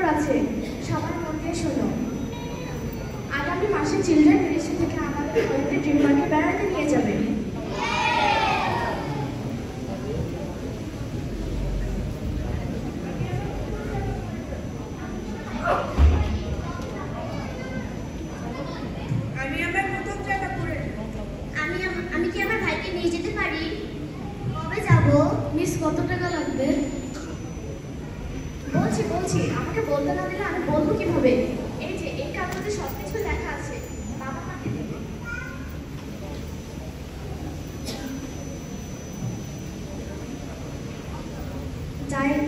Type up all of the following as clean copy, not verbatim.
সুখবর আছে, সবার মন দিয়ে শোনো। আগামী মাসে চিলড্রেন মিনিস্ট্রি থেকে আমাদের হলিডে ড্রিম পার্কে বেড়াতে নিয়ে যাবে। আমি কি আমার ভাইকে নিয়ে যেতে পারি? কবে যাবো? মিস, কত টাকা লাগবে? বলছি আমাকে বলতে না দিলে আমি বলবো কিভাবে? এই যে এই কাগজে সবকিছু লেখা আছে, বাবা মাকে দেবে।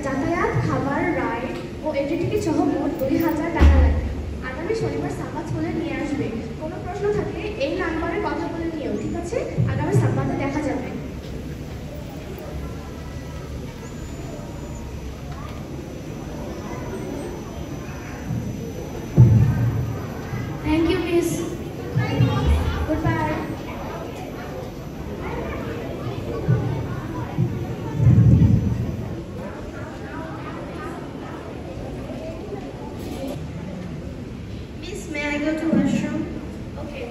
যাতায়াত, খাবার, রাইড ও এন্ট্রি সহ মোট 2000 টাকা লাগবে। আগামী শনিবার সাম্বাদ স্কুলে নিয়ে আসবে। কোনো প্রশ্ন থাকলে এই নাম্বারে কথা বলে নিও, ঠিক আছে? আগামী সাম্বাদে দেখা যাবে। Thank you, Miss. Goodbye. Miss, may I go to washroom? Okay.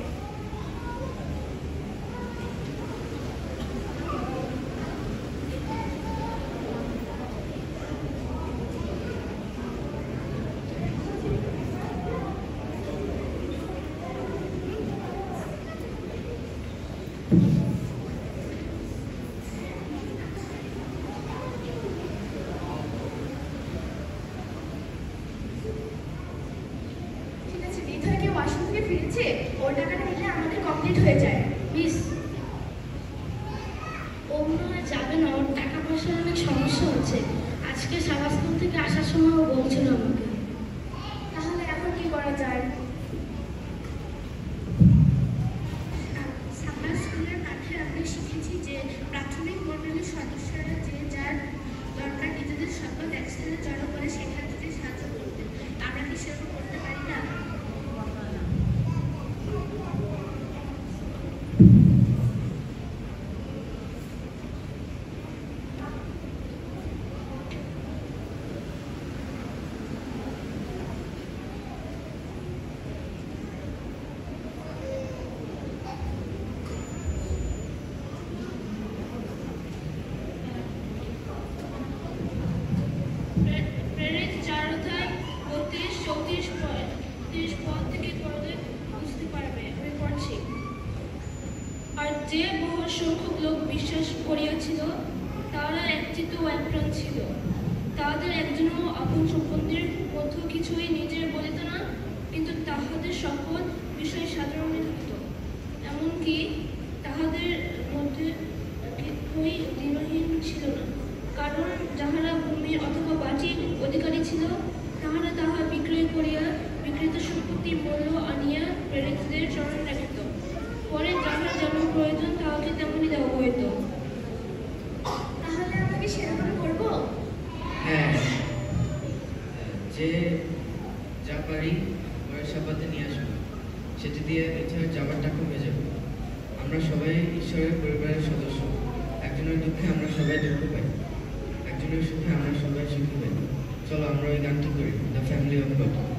Washroom থেকে ফিরেছে, ওর টাকাটা নিলে আমাদের কমপ্লিট হয়ে যায়। মিস, ও মনে হয় যাবে না, ওর টাকা পয়সার অনেক সমস্যা হচ্ছে। আজকে সারা স্কুল থেকে আসার সময় ও বলছিল আমাকে। তাহলে এখন কি করা যায়? সাম্বাদ স্কুলের মাঠে আমরা শিখেছি যে প্রাথমিক মণ্ডলীর সদস্যরা যে যার দরকার নিজেদের সংবাদ একসাথে জড়ো করে সেখান থেকে সাহায্য করতেন। আমরা কি সেরকম করতে পারি না? আর যে বহু সংখ্যক লোক বিশ্বাস করিয়াছিল তারা একচিত্ত ও একপ্রাণ ছিল। তাহাদের একজনও আপন সম্বন্ধের মধ্য কিছুই নিজের বলিত না, কিন্তু তাহাদের সকল বিষয় সাধারণে থাকিত। এমনকি তাহাদের মধ্যে কেহই দৃঢ়হীন ছিল না, কারণ যাহারা ভূমির অথবা বাটির অধিকারী ছিল তাহারা তাহা বিক্রয় করিয়া বিক্রিত সম্পত্তির মূল্য আনিয়া প্রেরিতদের চরণে রাখিত। পরে যাহার যেমন প্রয়োজন তাহাকে তেমনই দেওয়া হইত। তাহলে আমরা কি সেরকম করবো? হ্যাঁ, যে যা পারি ওরা সাপাতে নিয়ে আসবো, সেটি দিয়ে এছাড়া যাবার টাকা হয়ে যাবে। আমরা সবাই ঈশ্বরের পরিবারের সদস্য। একজনের দুঃখে আমরা সবাই দুঃখ পাই, একজনের সুখে আমরা সবাই সুখী পাই। চলো আমরা ওই গানটি করি, দ্য ফ্যামিলি অফ গড।